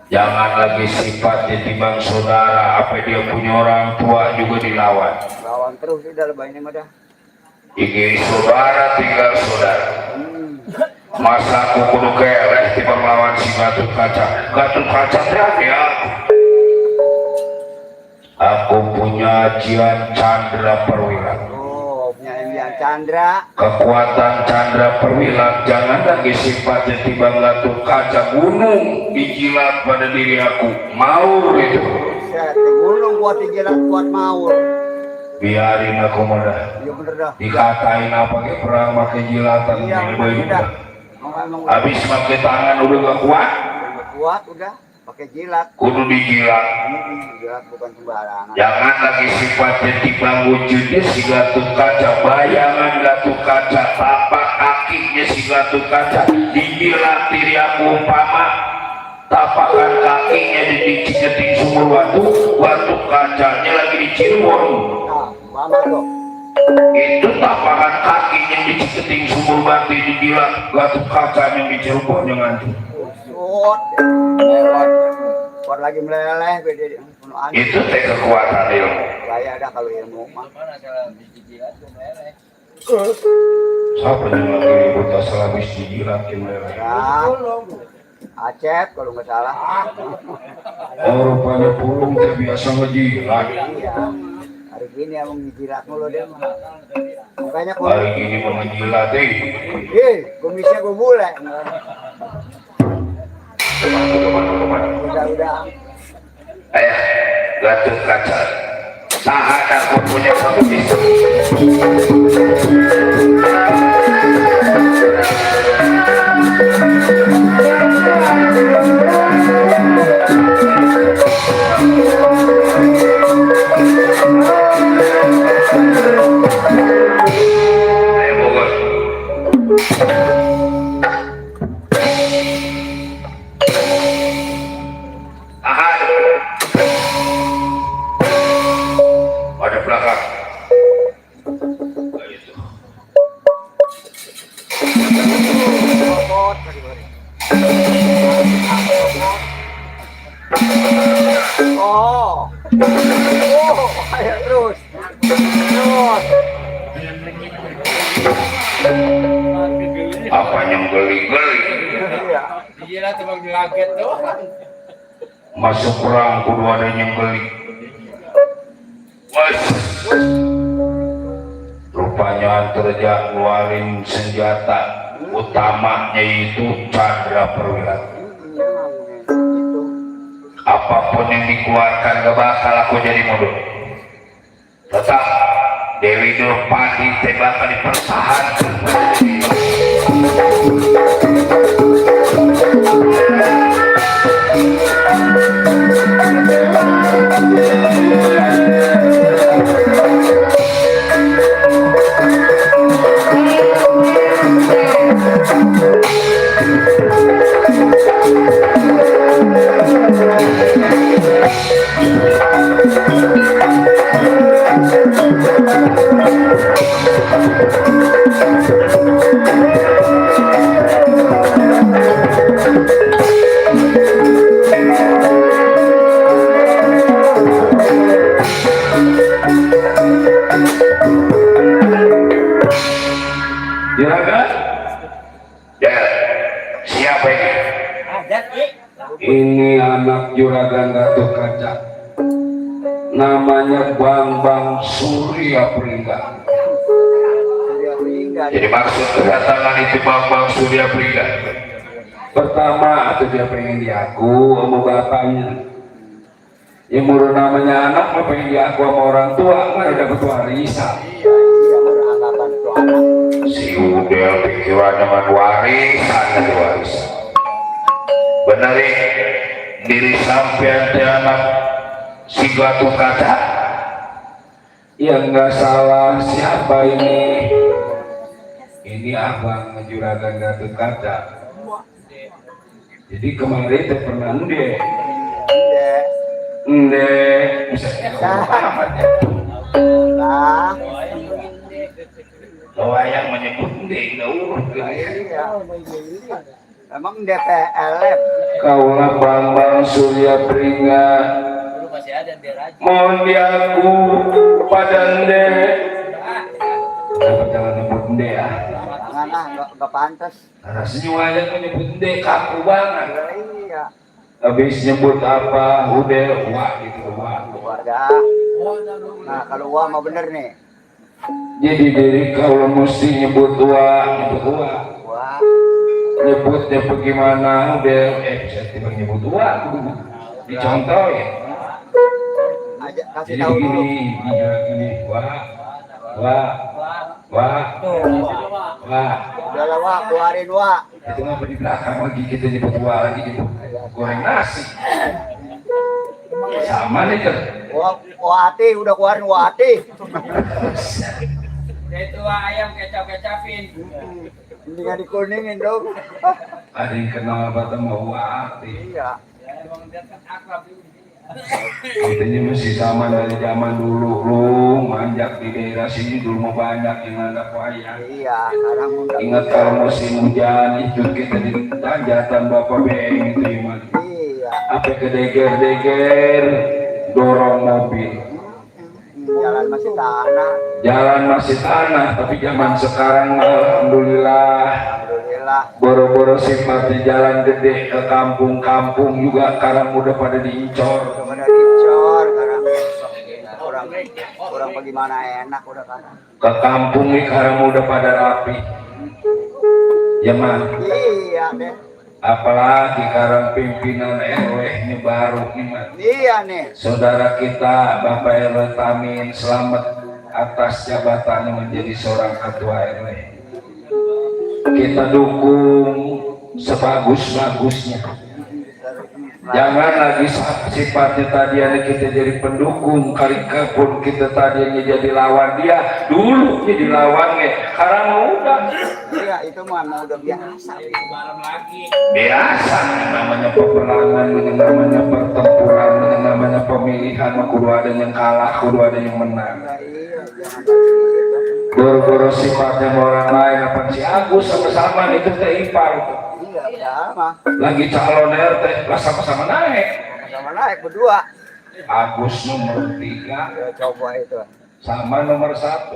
Jangan lagi sifatnya timbang saudara, apa dia punya orang tua juga dilawan. Lawan terus udah lebih ini mah dah. Iki saudara tinggal saudara. Masa aku kudu keleh timbang lawan si Gatot Kaca. Gatot Kaca teh ya. Aku punya Jian Chandra Perwira. Oh, punya Emilian Chandra. Kekuatan Chandra Perwira jangan lagi sifatnya timbang Gatot Kaca, gunung dijilat pada diri aku. Maur itu. Set, gunung kuat dijilat kuat maur. Biarin aku mudah. Iya bener dah. Dikatain apa ke perang pakai jilatan. Iya udah. Habis pakai tangan udah gak kuat. Udah kuat udah. Pakai jilat. Kudu dijilat. Jilat bukan sembarangan. Jangan lagi sifatnya timbang wujudnya si Gatot Kaca. Bayangan Gatot Kaca, tapak kakinya si Gatot Kaca dijilat diri aku umpama tapakan kakinya di Cigeting Sumur Batu, Gatot Kacanya lagi di Cirebon. Nah, tuh. Itu tapakan kakinya di Cigeting Sumur Batu dijilat, Gatot Kacanya di Cirebon yang nanti. Kuat lagi meleleh beda. Itu teh kekuatan ilmu. Saya ada kalau ilmu mah. Siapa yang lagi ribut asal habis dijilat yang meleleh? Acep kalau nggak salah. Oh rupanya pulung teh biasa ngejilat. Iya. Hari gini emang ngejilat mulu dia mah. Makanya Hari gini mau ngejilat deh. kumisnya gue mulai. Udah. Ayah, Gatot Kaca. Tahan aku punya satu bisa. Ayo Bogor. Ada belakang. Oh, ayo terus. Apa yang geli-geli? Iya. Iya tebang dilaget doang. Masuk perang kudu ada yang geli. Mas. Rupanya terjak ngeluarin senjata utamanya itu Chandra Perwira. Apapun yang dikeluarkan gak bakal aku jadi mundur. Tetap Dewi Drupadi bakal dipertahankan. Juragan? Ya, siapa ini? Ini anak Juragan Gatot Kaca. Namanya Bambang Surya Pringga. Jadi maksud kedatangan itu Bambang Surya Pringga. Pertama, atau dia pengen diaku sama bapaknya. Yang murah namanya anak, mau pengen diaku sama orang tua, nggak ada dapat warisan. Si Udel pikiran dengan warisan dan warisan. Benar diri sampean teh anak si Gatot Kaca. Yang nggak salah siapa ini? Ini abang Juragan Gatot Kaca. Jadi kemarin teh pernah bisa amat ya. Lo yang menyebut urut Emang DPLM. Kaulah Bambang Surya Pringga Dulu masih ada di Raja. mohon diaku padande. Kenapa jangan nyebut nde ya? Jangan ah, nggak pantas. Karena semuanya tuh nyebut nde kaku banget. Iya. Habis nyebut apa udah wah gitu wah. Keluarga. Nah kalau wah mah bener nih. Jadi dari kaulah mesti nyebut wah. Wah. Nyebutnya bagaimana udah saya tiba nyebut wah. Dicontoh ya. Aja kasih Jadi tahu dulu. begini wah. Udah wah, keluarin wah. Itu ngapa di belakang lagi kita nyebut wah lagi gitu goreng nasi sama nih kan. Wati udah keluarin wati. Itu ayam kecap-kecapin. Mendingan dikuningin dong. Ada yang kenal apa tuh mau wati. Iya. Emang dekat akrab itu. Katanya masih sama dari zaman dulu lu manjak di daerah sini dulu mau banyak yang ada wayang. Iya, sekarang udah. Ingat kalau musim hujan itu kita di tanjatan Bapak BM itu Iman. Iya. Apa kedeger-deger dorong mobil. Jalan masih tanah. Jalan masih tanah tapi zaman sekarang alhamdulillah Alhamdulillah. boro-boro sifatnya jalan gede ke kampung-kampung juga sekarang udah pada diincor. Udah pada dicor sekarang. Orang bagaimana enak udah kan. Ke kampung nih sekarang udah pada rapi. Ya man. Iya deh. Apalagi sekarang pimpinan RW ini baru nih man. Iya nih. Saudara kita Bapak RW Tamin selamat atas jabatannya menjadi seorang ketua RW. Kita dukung sebagus-bagusnya. Jangan lagi sifatnya tadinya kita jadi pendukung, kali pun kita tadinya jadi lawan dia, dulu jadi lawannya. Sekarang udah. Iya itu mah mau udah biasa. Bareng lagi. Biasa namanya peperangan, namanya pertempuran, namanya pemilihan, kudu ada yang kalah, kudu ada yang menang. Nah, iya jangan gitu. Goro-goro sifatnya orang lain apa si Agus sama-sama itu teh ipar. Iya sama. Lagi calon RT lah sama-sama naik. Sama naik berdua. Agus nomor 3 Ya, coba itu. sama nomor 1.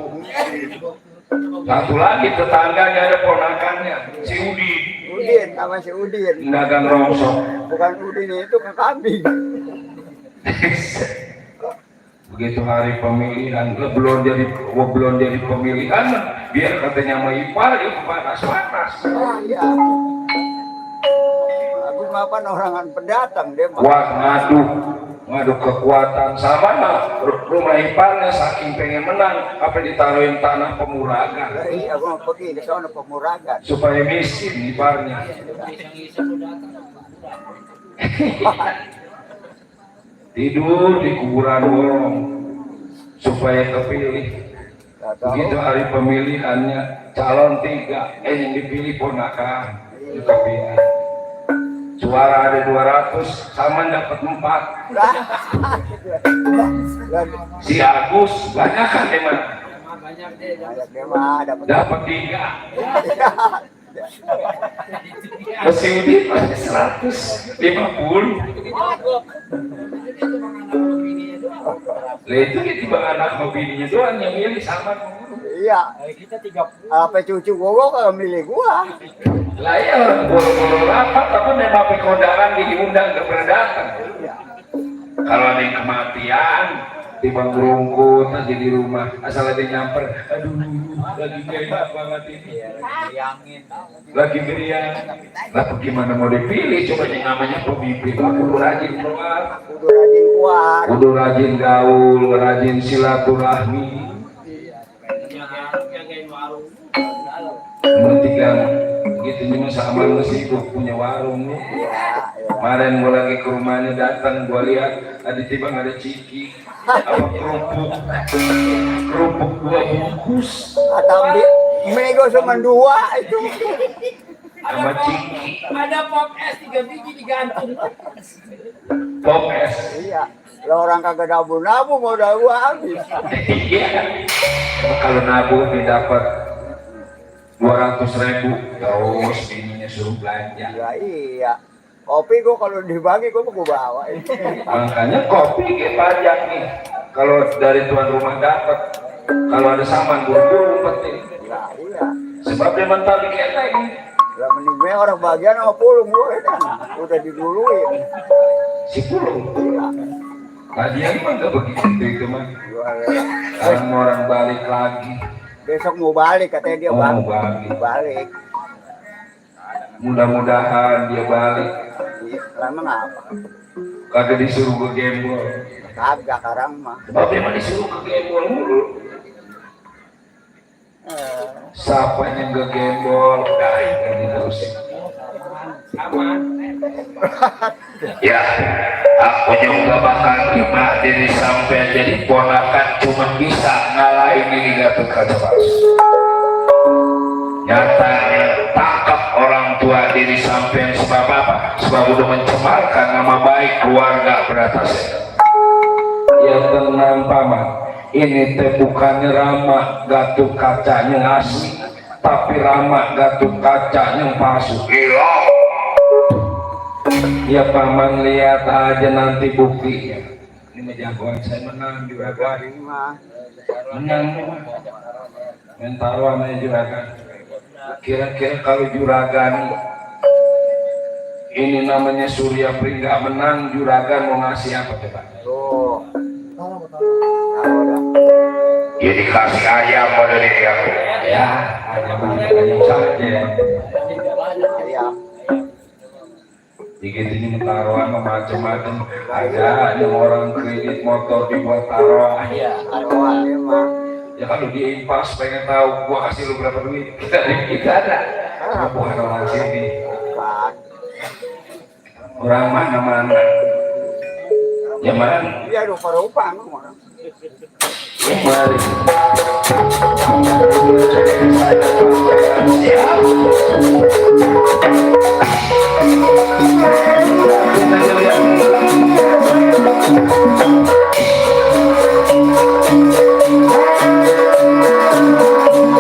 Satu lagi tetangganya ada ponakannya si Udin. Udin sama si Udin. Dagang rongsok. Bukan Udin itu ke kambing. Begitu hari pemilihan belum jadi pemilihan biar katanya mau ipar itu panas-panas. Oh iya. Aku ngapain orangan pendatang dia mah. Kuat ngadu kekuatan sama mah rumah iparnya saking pengen menang apa ditaruhin tanah pemuragan Iya, aku mau pergi ke sana pemuragan. supaya miskin iparnya. Tidur di kuburan bolong supaya kepilih. Gak tahu. Begitu hari pemilihannya calon 3 yang dipilih ponakan kepilih. Suara ada 200 sama dapat 4. Si Agus banyak kan emang Banyak deh. Banyak dia mah dapat. dapat 3. Masih Udin masih 150. Lah itu tiba anak bininya doang yang milih sama. Iya. Kita 3. Apa cucu gua kalau milih gua. Lah ya boro-boro rapat tapi memang kondangan diundang nggak pernah datang. Iya. Kalau ada yang kematian tiba ngerungkut aja di rumah asal ada yang nyamper, aduh lagi kayak banget ini, lagi meriang. Lah bagaimana mau dipilih? Coba yang namanya pemimpin kudu rajin keluar, Kudu rajin kuat. kudu rajin gaul, rajin silaturahmi. Mentikan gitu cuma sama masih hidup punya warung nih. Kemarin gua lagi ke rumahnya datang gua lihat ada tiba ada ciki apa kerupuk 2 bungkus Atau mego cuma 2 itu. sama ciki Ada pop es 3 biji digantung. pop es. Iya. Lah orang kagak nabung-nabung modal gua habis. Iya. Kalau nabung didapat 200.000 terus ininya suruh belanja. Ya iya. Kopi gua kalau dibagi gua mau gua bawa. Makanya kopi kayak pajak nih. Kalau dari tuan rumah dapat, kalau ada saman buru-buru penting. Ya iya. Sebab dia mental di keteng. Lah mending gue orang bagian sama pulung gue kan. Udah diduluin. Si pulung. Iya. Lagian mah nggak begitu itu mah. Sekarang orang balik lagi. Besok mau balik katanya dia Oh, bang. mau balik. Balik. Mudah-mudahan dia balik. Iya, lama ngapa? Kagak disuruh ke gembol. Kagak sekarang mah. Sebab dia mah disuruh ke gembol mulu. Siapa yang ke gembol? Nah, ini terusin. Aman. Ya, aku juga bakal gimana diri sampai jadi ponakan cuma bisa ngalahin ini Gatot Kaca Palsu. Nyatanya tangkap orang tua diri sampai sebab apa? Sebab udah mencemarkan nama baik keluarga Bratasena. Ya tenang paman, ini teh bukannya Rama Gatot Kaca yang asli, tapi Rama Gatot Kaca yang palsu. Gila. Ya paman lihat aja nanti buktinya. Ini menjagoan saya menang juragan. Menang mentaruan aja juragan. Kira-kira kalau juragan ini namanya Surya Pringga menang, juragan mau ngasih apa coba? Tuh. Ya dikasih ayam pada diri aku. Ya ayam saja. Ayam. Dikit ini taruhan macam-macam. Ada yang orang kredit motor dibuat taruhan. Iya. Taruhan dia mah. Ya kalau dia impas pengen tahu gua kasih lu berapa duit. Kita ada. Cuma bukan orang sini. Pak. Orang mana-mana. Ya mana? Dia rupa-rupa orang. Mari.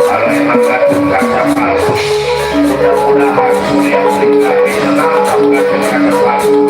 Kalau emang Gatot Kaca palsu, mudah-mudahan Surya Pringga bisa nangkap Gatot Kaca palsu.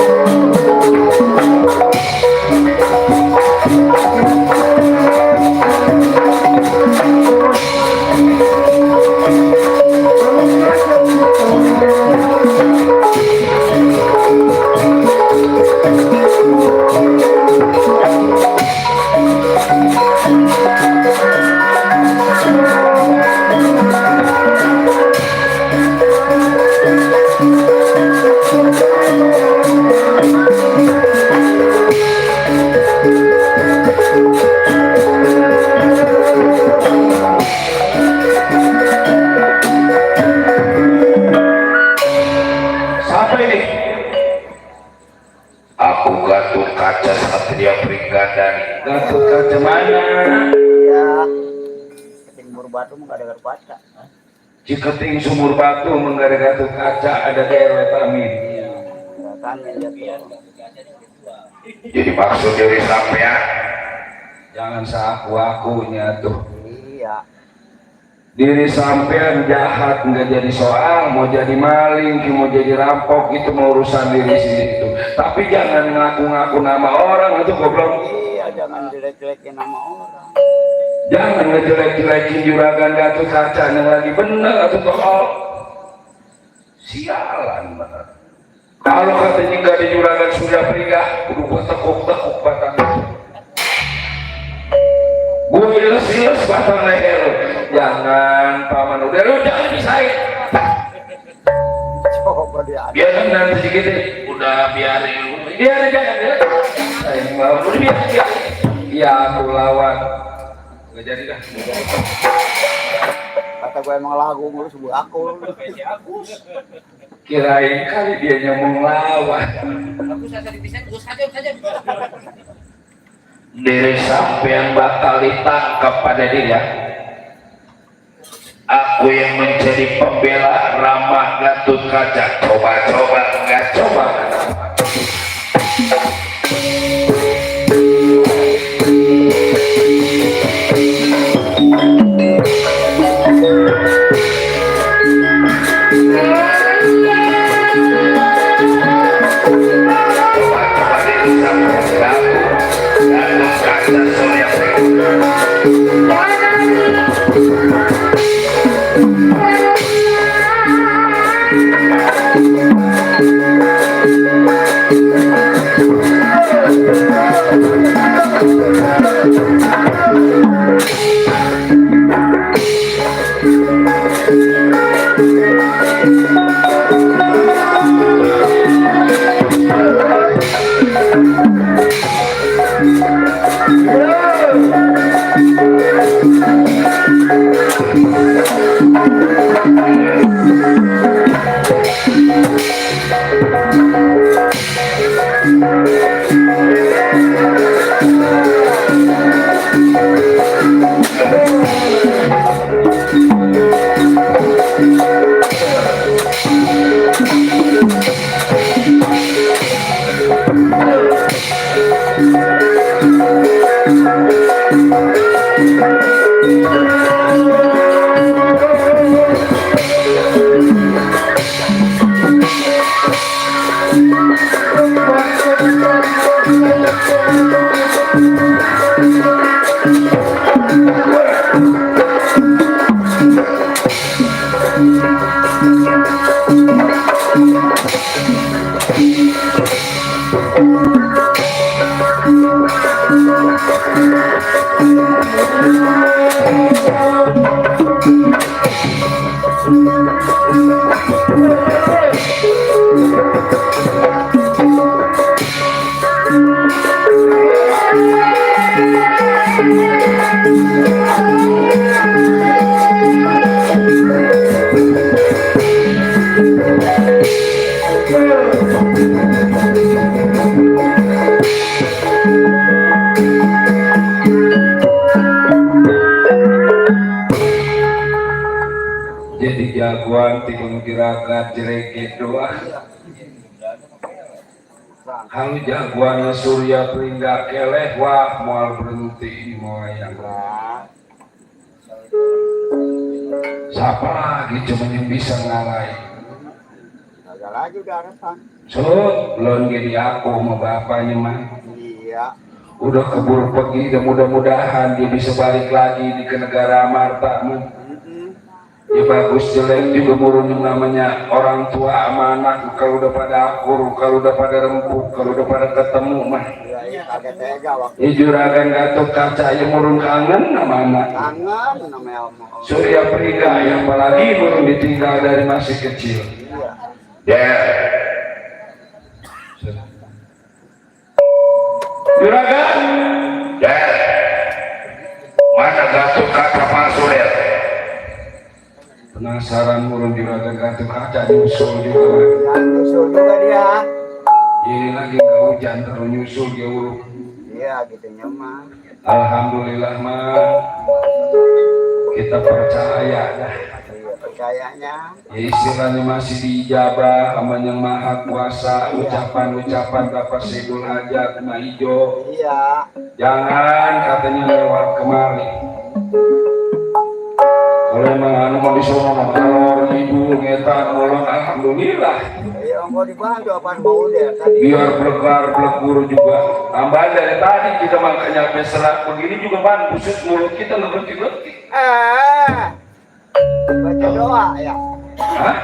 Siapa ini? Aku Gatot Kaca Satria Pringgandani. Gatot Kaca mana? Iya. Timur Batu mah ada baca. Ciketing Sumur Batu menggada Gatot Kaca ada daerah Tamin. Tanya dia tuh. Jadi maksud dari sampean jangan seaku-akunya tuh. Iya. Diri sampean jahat nggak jadi soal, mau jadi maling, mau jadi rampok itu mau urusan diri sendiri itu. Tapi jangan ngaku-ngaku nama orang itu goblok. Iya, jangan jelek-jelekin nama orang. Jangan ngejelek-jelekin juragan Gatot Kaca yang lagi bener atau tolol. Sialan bener. Kalau katanya nggak ada juragan Surya Pringga, udah gua tekuk-tekuk batang. Gue iles-iles batang leher. Jangan paman udah lu jangan pisahin. Coba dia. Biarin nanti sedikit udah biarin jangan saya mau udah biar. Iya aku lawan. Gak jadi dah. Kata gue emang lagu mulu sebuah aku. Kirain kali dia nyamung lawan. Aku saja dipisahin, gue saja. Diri sampean bakal ditangkap pada dia. Aku yang menjadi pembela Rama Gatot Kaca. Coba-coba enggak coba. Jadi jagoan tikung gerakan jereket doa. Hal jagoan Surya Pringga keleh wah moal berhenti moayang. Siapa lagi cuma yang bisa ngalahin? Agak lagi udah harapan. Belum jadi aku sama bapaknya mah. Iya. Udah keburu pergi dan mudah-mudahan dia bisa balik lagi di ke negara Martamu. Ya bagus jelek juga murun yang namanya orang tua sama anak. Kalau udah pada akur, kalau udah pada rempuk, kalau udah pada ketemu mah. Iya, kaget tega waktu. Ya juragan Gatot Kaca yang murun kangen sama anak. Kangen namanya omong. Surya Pringga yang apalagi murun ditinggal dari masih kecil. Iya. Juragan, mana Gatot Kaca palsu deh? Penasaran murun juragan Gatot Kaca nyusul juga. Ya, nyusul juga dia. Ini lagi nggak hujan terus nyusul dia uruk. Iya, gitu mah. Alhamdulillah mah kita percaya dah. Iya, percayanya. Ya istilahnya masih diijabah sama yang maha kuasa. Ucapan-ucapan Bapak Saiful Hajat Mah Ijo. Iya. Jangan katanya lewat kemari. Kalau emang anu mau disuruh kalau ibu ngetan mulon alhamdulillah. Iya, mau dibantu apaan mau dia tadi. Biar blegar blegur juga. Tambahan dari tadi kita makanya peserak begini juga ban busuk mulut kita ngeberti-berti. Baca doa ya. Hah?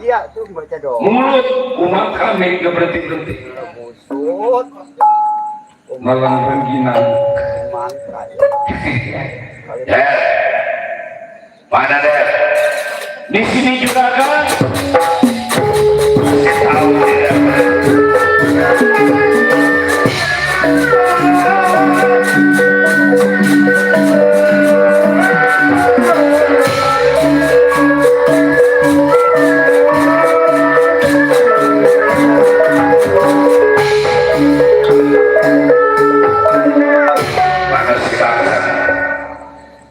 Iya, tuh baca doa. Mulut umat kami ngeberti-berti. Busut. Malang rengginang. Mantra Ya. Mana deh? Di sini juga kan? Tahu tidak? Mana sekarang?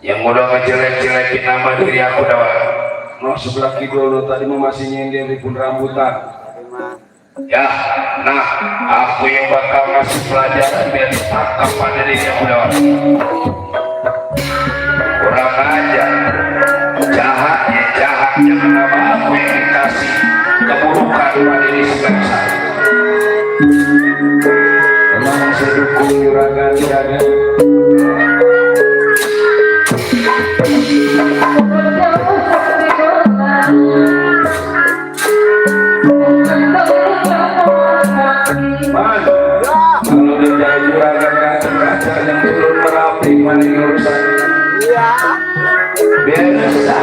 Yang udah ngejelek-jelekin nama diri aku dah. No sebelah kidul tadi mau masih nyender di pun rambutan. Ya, nah aku yang bakal ngasih pelajaran biar ditangkap pada diri aku dah. Kurang aja, jahatnya kenapa aku yang dikasih keburukan pada diri sebangsa. Tenang saya dukung juragan jaga. Kalau dia juragan kaca yang turun merapi mana urusan. Iya. Biasa.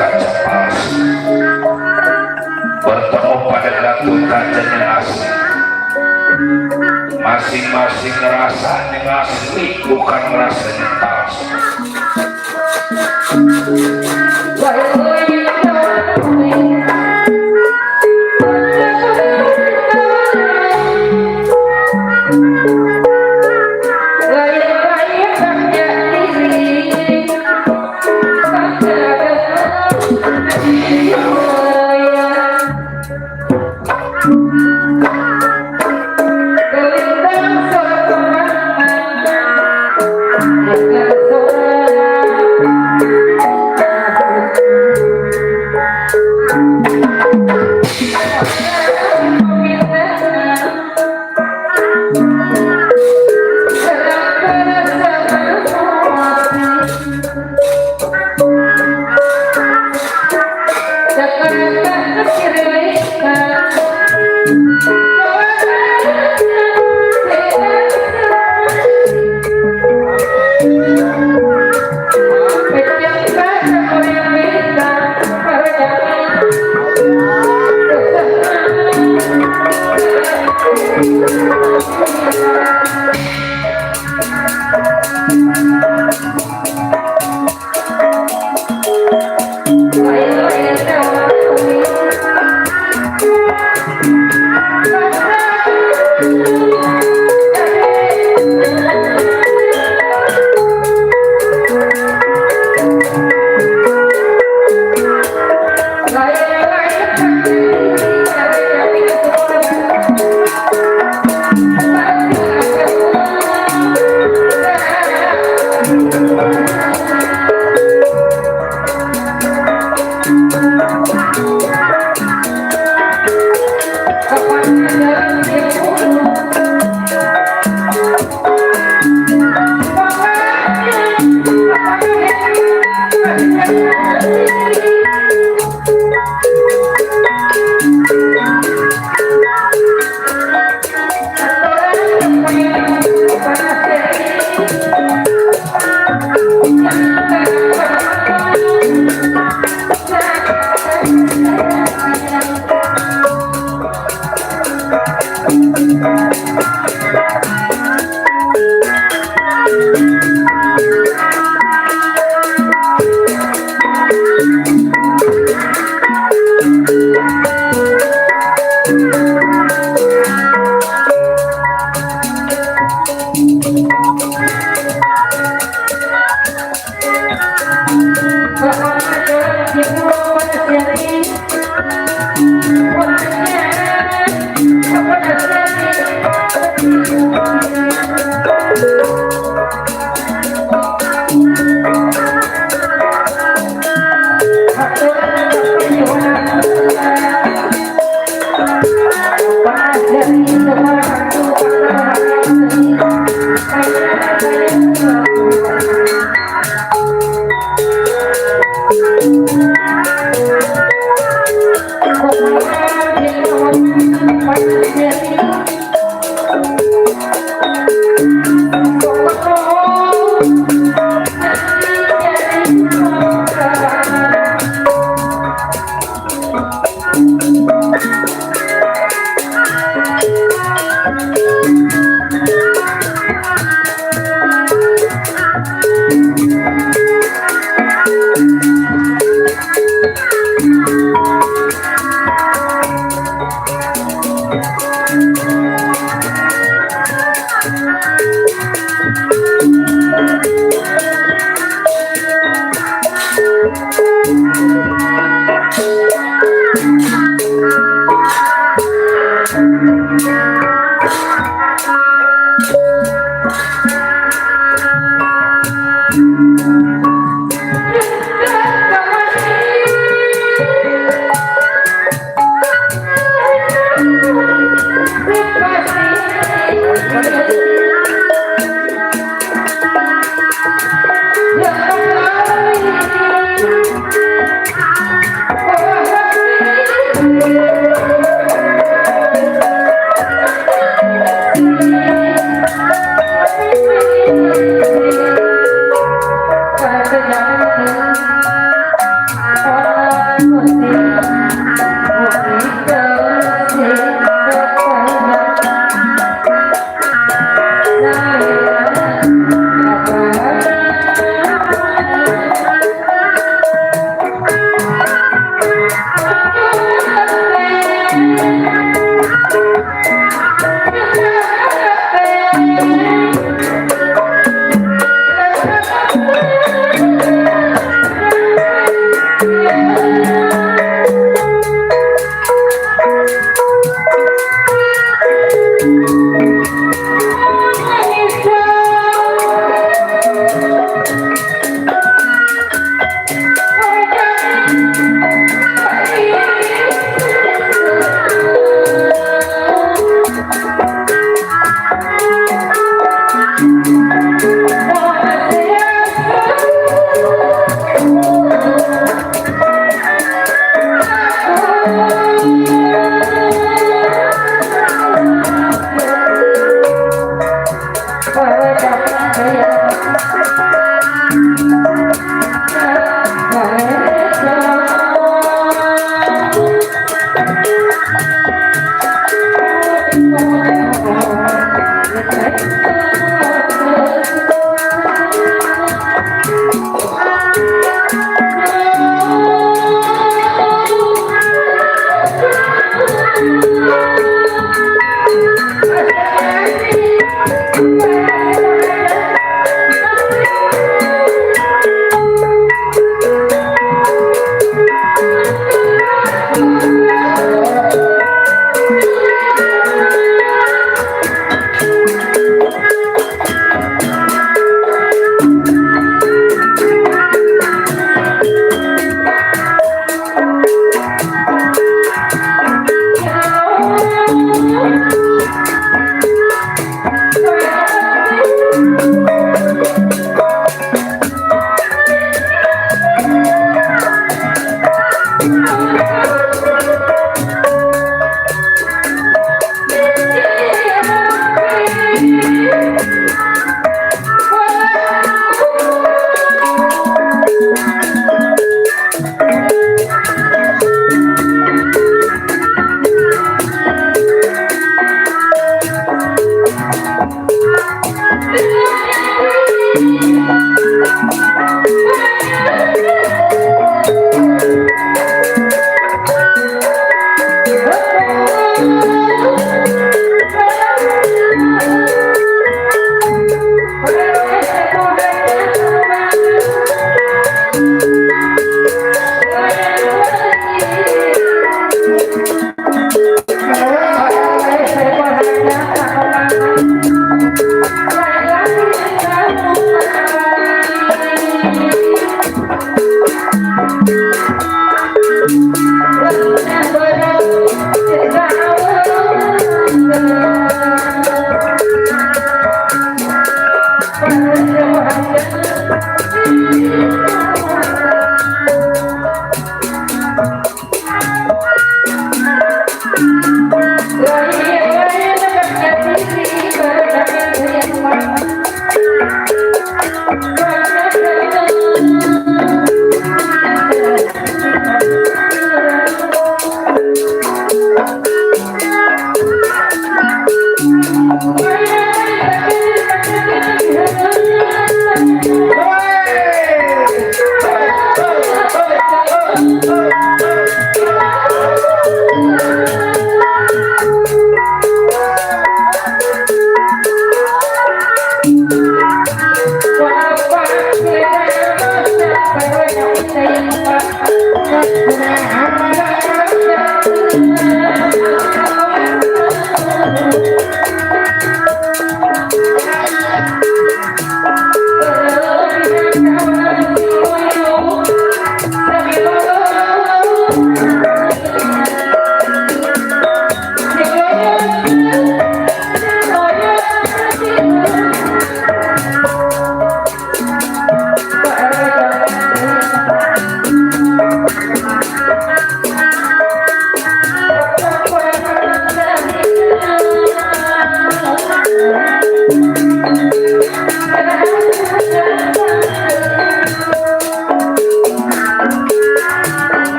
kaca palsu bertemu pada Gatot Kaca yang asli. Masing-masing ngerasa yang asli bukan ngerasa yang palsu.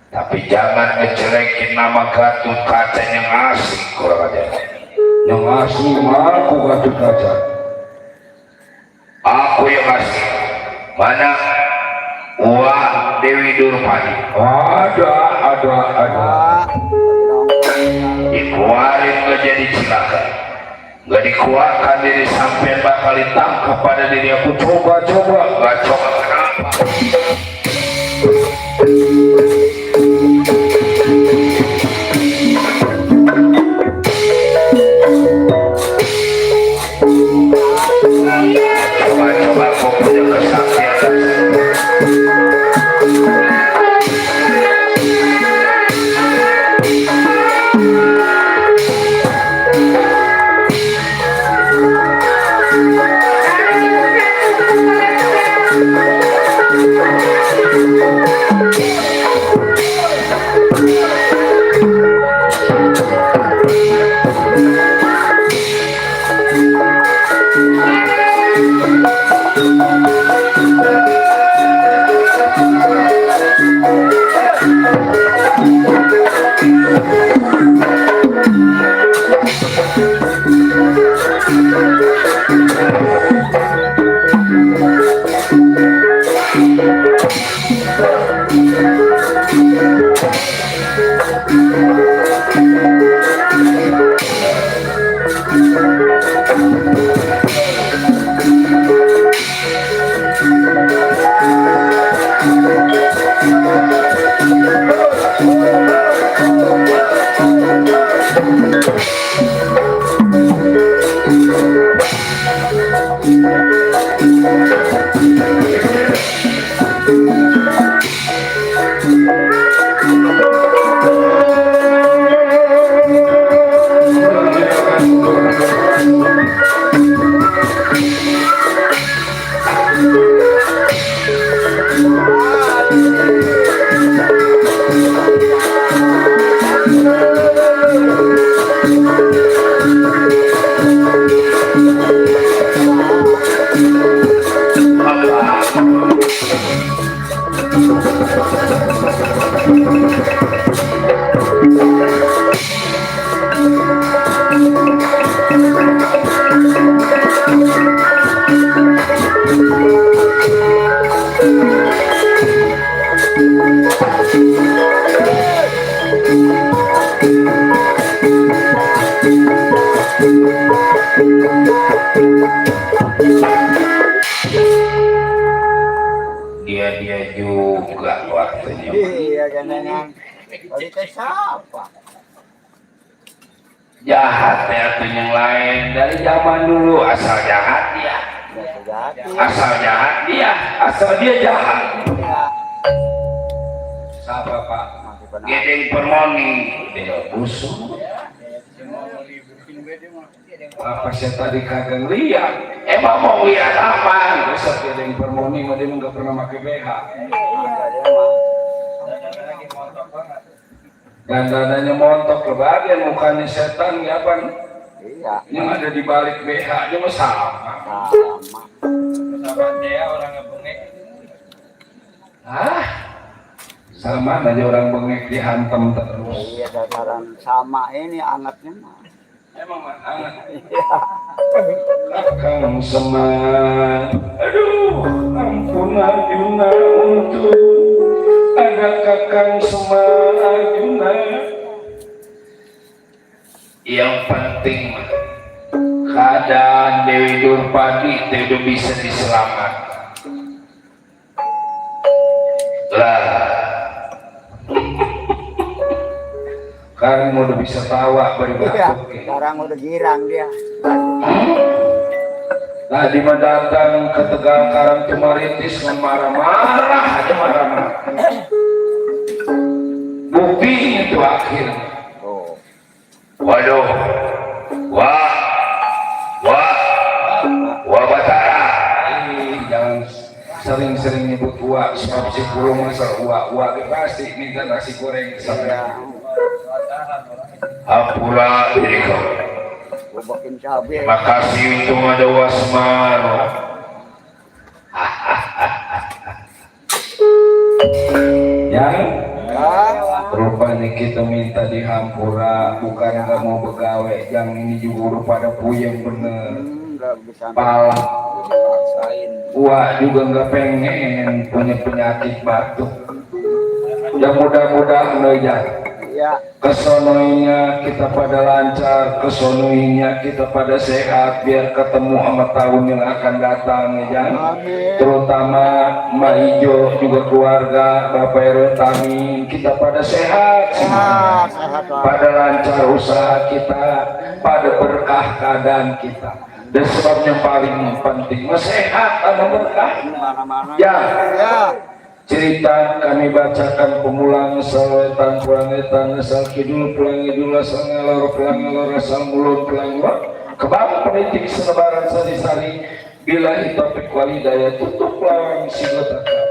Tapi jangan ngejelekin nama Gatot Kaca yang asli, kurang aja. Yang asli mah aku Gatot Kaca. Aku yang asli. Mana Wak Dewi Durpani? Ada. Dikeluarin nggak jadi cilaka, nggak dikuatkan diri sampai bakal ditangkap pada diri aku. Coba nggak coba kenapa? apa. Coba-coba kau punya kesaktian. Dia juga waktunya. Iya ganengan. Tadi teh siapa? Jahat ya tuh yang lain dari zaman dulu asal jahat dia. Asal jahat dia, asal dia jahat. Siapa Pak? Gedeng Permoni, dia busuk. Apa sih tadi kagak lihat? Emang mau lihat apa? Besok Gedeng Permoni, dia nggak pernah pakai BH. Dandananya montok lebaran, mukanya setan ya Pak? Iya. Yang ada di balik BH aja mah sama. Sama dia orang ngebengek. Sama aja orang bengek dihantam terus. Iya dataran sama ini angetnya mah. Emang mah anget. Kakang Semar, aduh, ampun Arjuna untuk ada Kakang Semar Arjuna. Yang penting mah keadaan Dewi Durpati tidak bisa diselamatkan. Lah, sekarang udah bisa tawa beri Iya. batuk. Sekarang udah girang dia. Tadi mendatang ke Tegal Karang Tumaritis marah-marah aja marah-marah. Buktinya itu akhirnya. Tuh. Waduh, wah Batara. Jangan sering-sering nyebut wah, sebab si pulung asal wah pasti minta nasi goreng sama. Ampura diri kau. Gua bikin cabai. Makasih untung ada Wasmar. Ya, rupanya kita minta di Hampura, bukan nggak mau begawe. Yang ini juga udah pada puyeng bener. Nggak bisa. Pala, Dipaksain. gua juga nggak pengen punya penyakit batuk. Ya mudah-mudahan aja. Ya. Kesonoinya kita pada lancar, kesonoinya kita pada sehat, biar ketemu sama tahun yang akan datang ya Jan. Amin. Terutama Mbak Ijo juga keluarga, Bapak RW Tamin, kita pada sehat semua, Sehat, Pak. pada lancar usaha kita, pada berkah keadaan kita. Dan sebab yang paling penting, sehat dan berkah. Mana-mana. Ya. Ya. Cerita kami bacakan pemulang sawetan pulang etan asal kidul pulang idul asal ngalor pulang ngalor asal mulun pulang mulun kebang politik senebaran sari-sari bila topik walidaya tutup lawang sigotaka.